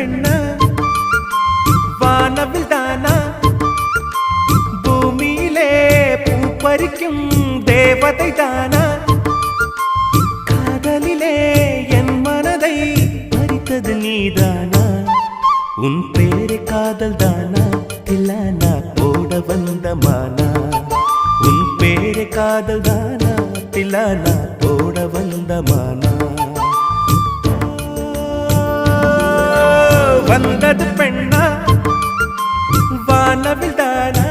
பெண்ணா வானவில் தானா பூமியிலே பூ பறிக்கும் தேவதை தானா காதலிலே என் மனதை பறித்தது நீதானா உன் பேரு காதல் தானா தில்லானா போட வந்த மானா உன் பேரு காதல் தானா தில்லானா போட வந்த மானா வந்தது பெண்ணா வானவில் தானா